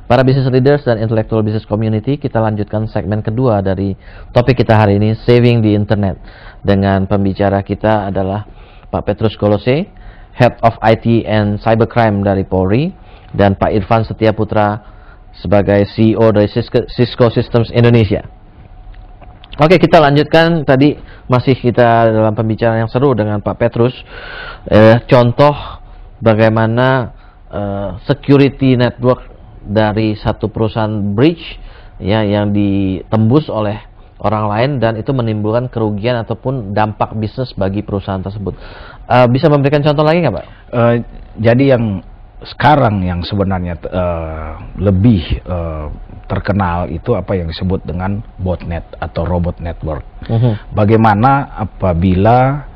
Para business leaders dan intellectual business community, kita lanjutkan segmen kedua dari topik kita hari ini, Saving the Internet. Dengan pembicara kita adalah Pak Petrus Golose, Head of IT and Cybercrime dari Polri, dan Pak Irfan Setiaputra sebagai CEO dari Cisco Systems Indonesia. Oke, kita lanjutkan. Tadi masih kita dalam pembicaraan yang seru dengan Pak Petrus. Contoh bagaimana security network dari satu perusahaan bridge ya yang ditembus oleh orang lain dan itu menimbulkan kerugian ataupun dampak bisnis bagi perusahaan tersebut. Bisa memberikan contoh lagi nggak, Pak? Jadi yang sekarang yang sebenarnya lebih terkenal itu apa yang disebut dengan botnet atau robot network. Bagaimana apabila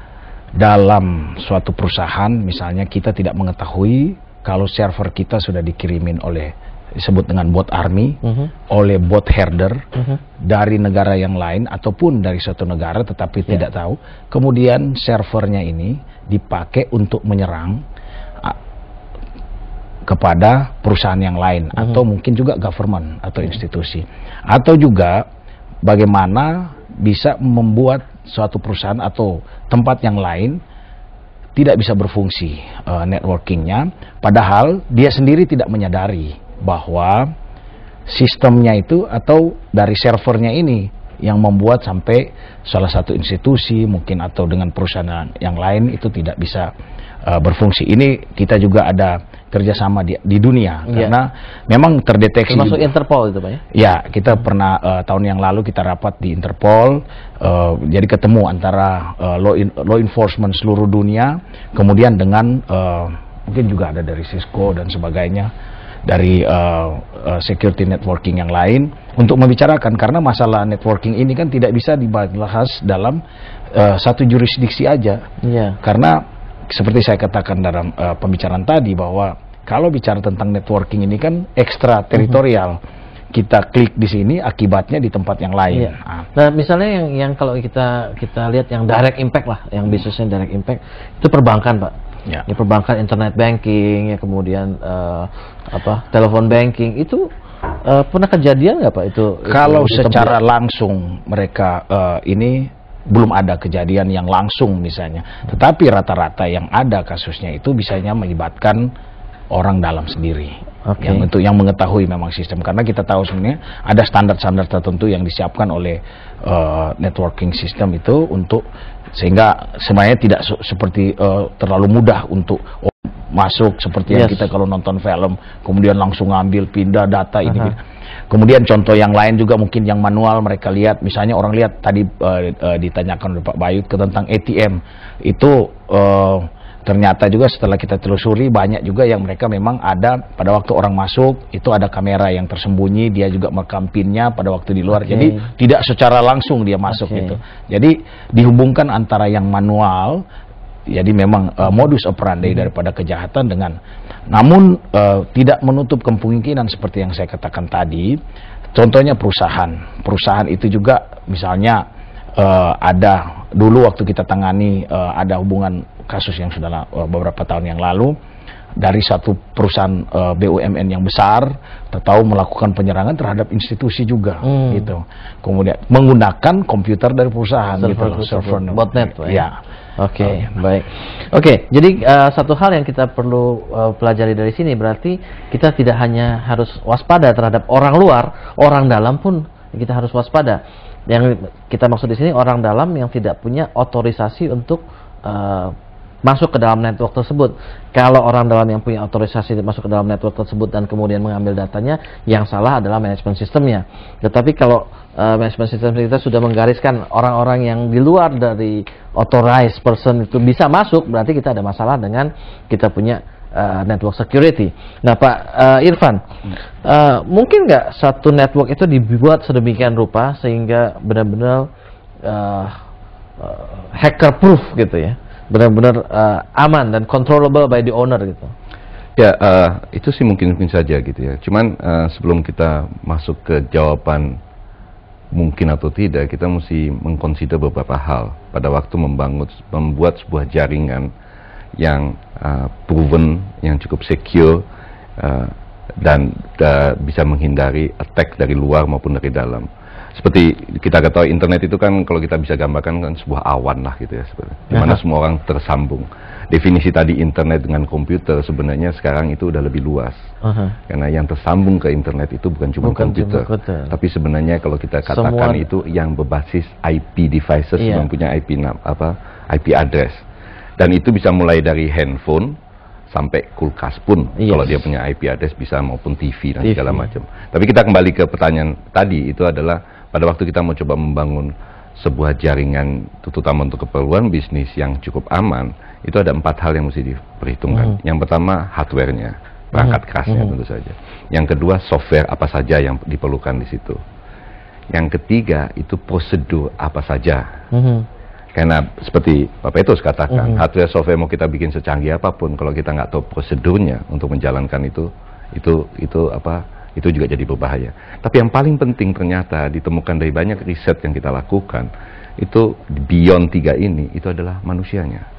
dalam suatu perusahaan misalnya kita tidak mengetahui kalau server kita sudah dikirimin oleh disebut dengan bot army, oleh bot herder dari negara yang lain ataupun dari suatu negara tetapi tidak tahu, kemudian servernya ini dipakai untuk menyerang kepada perusahaan yang lain atau mungkin juga government atau institusi, atau juga bagaimana bisa membuat suatu perusahaan atau tempat yang lain tidak bisa berfungsi networkingnya, padahal dia sendiri tidak menyadari bahwa sistemnya itu atau dari servernya ini yang membuat sampai salah satu institusi mungkin atau dengan perusahaan yang lain itu tidak bisa berfungsi. Ini kita juga ada kerjasama di dunia karena memang terdeteksi termasuk Interpol itu, Pak ya? Ya, kita pernah tahun yang lalu kita rapat di Interpol, jadi ketemu antara law enforcement seluruh dunia, kemudian dengan mungkin juga ada dari Cisco dan sebagainya, dari security networking yang lain untuk membicarakan, karena masalah networking ini kan tidak bisa dibahas dalam satu jurisdiksi aja. Karena seperti saya katakan dalam pembicaraan tadi bahwa kalau bicara tentang networking ini kan ekstra teritorial. Kita klik di sini, akibatnya di tempat yang lain. Nah, misalnya yang kalau kita lihat yang direct impact lah, yang bisnisnya direct impact itu perbankan, Pak. Ya, perbankan, internet banking, ya kemudian telepon banking itu pernah kejadian nggak, Pak? Itu kalau secara langsung mereka ini belum ada kejadian yang langsung misalnya, tetapi rata-rata yang ada kasusnya itu bisanya melibatkan orang dalam sendiri. Yang mengetahui memang sistem, karena kita tahu sebenarnya ada standar-standar tertentu yang disiapkan oleh networking system itu untuk sehingga sebenarnya tidak seperti terlalu mudah untuk masuk seperti yang kita kalau nonton film kemudian langsung ngambil pindah data ini. Kemudian contoh yang lain juga mungkin yang manual mereka lihat, misalnya orang lihat tadi ditanyakan oleh Pak Bayu tentang ATM itu ternyata juga setelah kita telusuri banyak juga yang mereka memang ada pada waktu orang masuk itu ada kamera yang tersembunyi, dia juga merekam pinnya pada waktu di luar, jadi tidak secara langsung dia masuk gitu. Jadi dihubungkan antara yang manual, jadi memang modus operandi daripada kejahatan dengan, namun tidak menutup kemungkinan seperti yang saya katakan tadi. Contohnya perusahaan itu juga misalnya ada dulu waktu kita tangani ada hubungan kasus yang sudah beberapa tahun yang lalu dari satu perusahaan BUMN yang besar tahu melakukan penyerangan terhadap institusi juga gitu, kemudian menggunakan komputer dari perusahaan server botnet ya. Baik. Jadi satu hal yang kita perlu pelajari dari sini berarti kita tidak hanya harus waspada terhadap orang luar, orang dalam pun kita harus waspada. Yang kita maksud di sini orang dalam yang tidak punya otorisasi untuk masuk ke dalam network tersebut. Kalau orang dalam yang punya otorisasi masuk ke dalam network tersebut dan kemudian mengambil datanya, yang salah adalah manajemen sistemnya. Tetapi kalau manajemen sistem kita sudah menggariskan orang-orang yang di luar dari authorized person itu bisa masuk, berarti kita ada masalah dengan kita punya network security. Nah, Pak Irfan, mungkin nggak satu network itu dibuat sedemikian rupa sehingga benar-benar hacker proof gitu ya, benar-benar aman dan controllable by the owner gitu? Ya, itu sih mungkin saja gitu ya. Cuman sebelum kita masuk ke jawaban mungkin atau tidak, kita mesti mengconsider beberapa hal pada waktu membuat sebuah jaringan yang proven, yang cukup secure, dan bisa menghindari attack dari luar maupun dari dalam. Seperti kita ketahui, internet itu kan kalau kita bisa gambarkan kan sebuah awan lah gitu ya, di mana semua orang tersambung. Definisi tadi internet dengan komputer sebenarnya sekarang itu udah lebih luas. Karena yang tersambung ke internet itu bukan cuma komputer, tapi sebenarnya kalau kita katakan itu yang berbasis IP devices, yang punya IP address. Dan itu bisa mulai dari handphone sampai kulkas pun, kalau dia punya IP address bisa, maupun TV dan segala macam. Tapi kita kembali ke pertanyaan tadi, itu adalah pada waktu kita mau coba membangun sebuah jaringan, terutama untuk keperluan bisnis yang cukup aman, itu ada 4 hal yang mesti diperhitungkan. Yang pertama, hardware-nya, perangkat kerasnya tentu saja. Yang kedua, software apa saja yang diperlukan di situ. Yang ketiga, itu prosedur apa saja. Karena seperti Pak Petrus katakan, hardware software mau kita bikin secanggih apapun, kalau kita nggak tahu prosedurnya untuk menjalankan itu juga jadi berbahaya. Tapi yang paling penting ternyata ditemukan dari banyak riset yang kita lakukan, itu beyond 3 ini, itu adalah manusianya.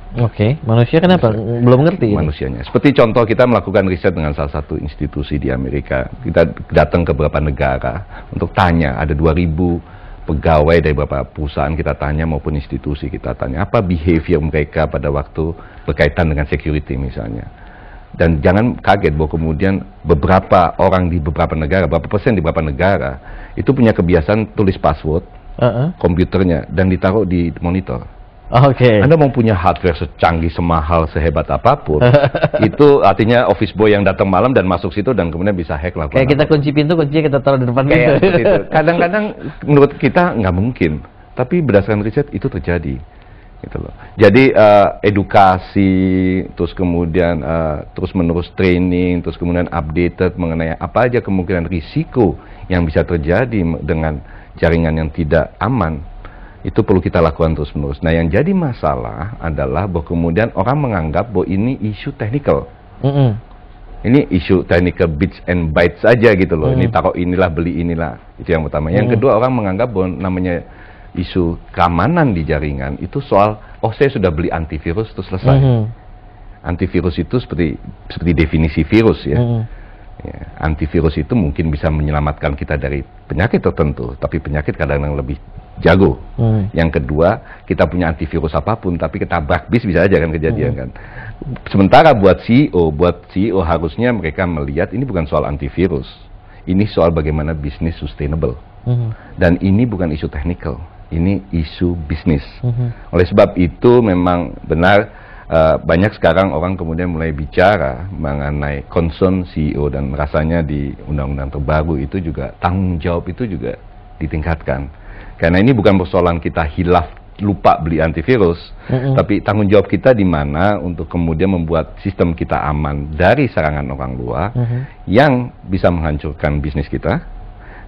Manusia kenapa? Belum ngerti manusianya. Seperti contoh, kita melakukan riset dengan salah satu institusi di Amerika. Kita datang ke beberapa negara untuk tanya, ada 2000 pegawai dari beberapa perusahaan kita tanya, maupun institusi kita tanya, apa behavior mereka pada waktu berkaitan dengan security misalnya. Dan jangan kaget bahwa kemudian beberapa orang di beberapa negara, berapa persen di beberapa negara, itu punya kebiasaan tulis password komputernya dan ditaruh di monitor. Anda mau punya hardware secanggih, semahal, sehebat apapun, itu artinya office boy yang datang malam dan masuk situ dan kemudian bisa hack lah. Kayak kita kunci pintu, kuncinya kita taruh di depan pintu. Kadang-kadang menurut kita nggak mungkin, tapi berdasarkan riset itu terjadi. Gitu loh. Jadi edukasi, terus kemudian terus-menerus training, terus kemudian updated mengenai apa aja kemungkinan risiko yang bisa terjadi dengan jaringan yang tidak aman, itu perlu kita lakukan terus-menerus. Nah, yang jadi masalah adalah bahwa kemudian orang menganggap bahwa ini isu technical. Ini isu technical bits and bytes saja gitu loh. Ini taruh inilah, beli inilah. Itu yang pertama. Yang kedua, orang menganggap bahwa namanya isu keamanan di jaringan itu soal, saya sudah beli antivirus terus selesai. Antivirus itu seperti definisi virus ya. Antivirus itu mungkin bisa menyelamatkan kita dari penyakit tertentu, tapi penyakit kadang-kadang lebih jago. Yang kedua, kita punya antivirus apapun, tapi ketabrak bis bisa aja kan kejadian kan. Sementara buat CEO harusnya mereka melihat ini bukan soal antivirus, ini soal bagaimana bisnis sustainable. Dan ini bukan isu technical, ini isu bisnis. Oleh sebab itu memang benar, banyak sekarang orang kemudian mulai bicara mengenai concern CEO, dan rasanya di undang-undang terbaru itu juga tanggung jawab itu juga ditingkatkan. Karena ini bukan persoalan kita hilaf lupa beli antivirus, tapi tanggung jawab kita di mana untuk kemudian membuat sistem kita aman dari serangan orang luar yang bisa menghancurkan bisnis kita,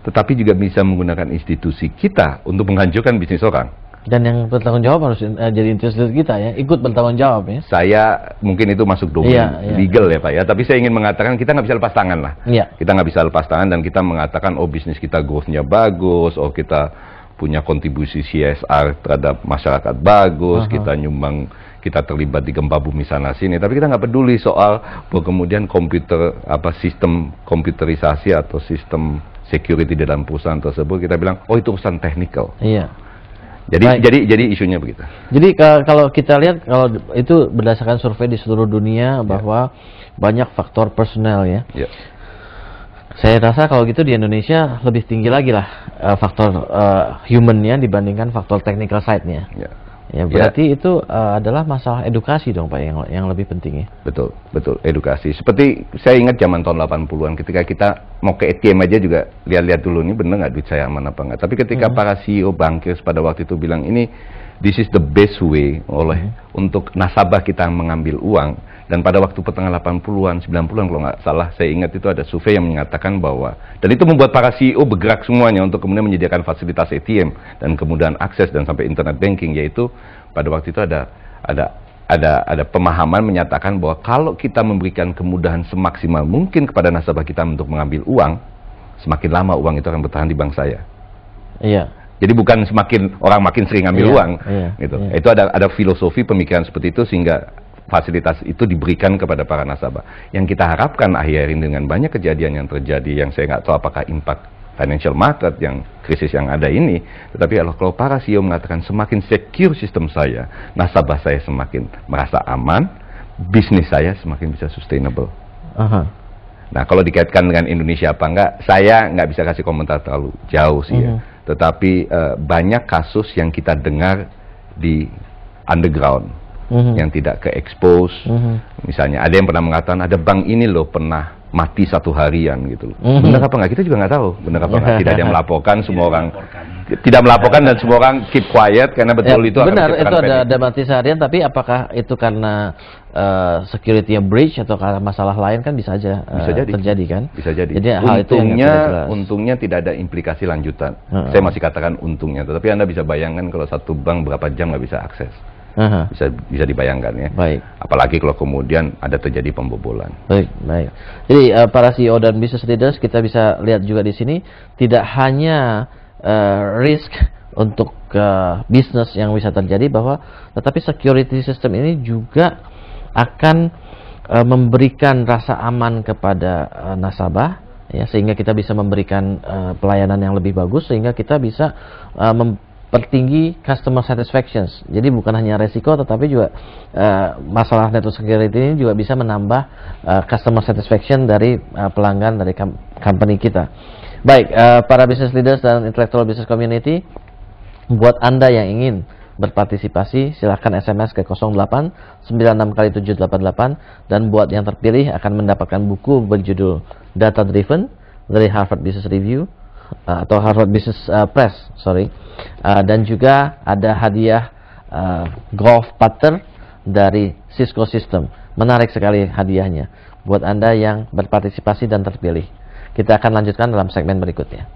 tetapi juga bisa menggunakan institusi kita untuk menghancurkan bisnis orang. Dan yang bertanggung jawab harus jadi institusi kita ya, ikut bertanggung jawab ya. Saya mungkin itu masuk domain legal ya Pak ya, tapi saya ingin mengatakan kita nggak bisa lepas tangan lah. Kita nggak bisa lepas tangan dan kita mengatakan bisnis kita growth-nya bagus, kita punya kontribusi CSR terhadap masyarakat bagus, kita nyumbang, kita terlibat di gempa bumi sana sini, tapi kita nggak peduli soal bahwa kemudian sistem komputerisasi atau sistem security di dalam perusahaan tersebut, kita bilang itu urusan technical. Jadi isunya begitu. Jadi kalau kita lihat, kalau itu berdasarkan survei di seluruh dunia bahwa banyak faktor personal ya. Saya rasa kalau gitu di Indonesia lebih tinggi lagi lah faktor human-nya dibandingkan faktor technical side-nya. Ya berarti itu adalah masalah edukasi dong Pak yang lebih penting ya. Betul, edukasi. Seperti saya ingat zaman tahun 80-an ketika kita mau ke ATM aja juga lihat-lihat dulu nih bener nggak duit saya aman apa nggak. Tapi ketika para CEO bankers pada waktu itu bilang this is the best way untuk nasabah kita mengambil uang. Dan pada waktu pertengahan 80-an, 90-an kalau nggak salah, saya ingat itu ada survei yang menyatakan bahwa, dan itu membuat para CEO bergerak semuanya untuk kemudian menyediakan fasilitas ATM dan kemudian akses dan sampai internet banking, yaitu pada waktu itu ada pemahaman menyatakan bahwa kalau kita memberikan kemudahan semaksimal mungkin kepada nasabah kita untuk mengambil uang, semakin lama uang itu akan bertahan di bank saya. Jadi bukan semakin orang makin sering ngambil uang, gitu. Itu ada filosofi pemikiran seperti itu, sehingga fasilitas itu diberikan kepada para nasabah. Yang kita harapkan akhir ini dengan banyak kejadian yang terjadi, yang saya nggak tahu apakah impact financial market yang krisis yang ada ini, tetapi kalau para CEO mengatakan semakin secure sistem saya, nasabah saya semakin merasa aman, bisnis saya semakin bisa sustainable. Nah, kalau dikaitkan dengan Indonesia apa enggak, saya nggak bisa kasih komentar terlalu jauh sih ya. Tetapi banyak kasus yang kita dengar di underground, yang tidak ke-expose. Misalnya ada yang pernah mengatakan, ada bank ini loh pernah mati 1 harian gitu loh. Benar apa enggak? Kita juga nggak tahu. Benar apa enggak? Tidak ada yang melaporkan, semua orang tidak melaporkan dan semua orang keep quiet karena betul itu akan benar, itu menciptakan ada mati seharian, tapi apakah itu karena security breach atau karena masalah lain, kan bisa aja terjadi kan? Bisa jadi. Jadi hal itu yang untungnya tidak ada implikasi lanjutan. Saya masih katakan untungnya, tetapi Anda bisa bayangkan kalau satu bank berapa jam nggak bisa akses. Bisa dibayangkan ya. Baik. Apalagi kalau kemudian ada terjadi pembobolan. Baik. Jadi para CEO dan business leaders, kita bisa lihat juga di sini tidak hanya risk untuk bisnis yang bisa terjadi, tetapi security system ini juga akan memberikan rasa aman kepada nasabah, ya, sehingga kita bisa memberikan pelayanan yang lebih bagus, sehingga kita bisa mempertinggi customer satisfaction. Jadi bukan hanya resiko, tetapi juga masalah network security ini juga bisa menambah customer satisfaction dari pelanggan dari company kita. Baik, para business leaders dan intellectual business community, buat Anda yang ingin berpartisipasi, silahkan SMS ke 0896 dan buat yang terpilih akan mendapatkan buku berjudul Data Driven dari Harvard Business Review atau Harvard Business Press, dan juga ada hadiah golf putter dari Cisco System. Menarik sekali hadiahnya buat Anda yang berpartisipasi dan terpilih. Kita akan lanjutkan dalam segmen berikutnya.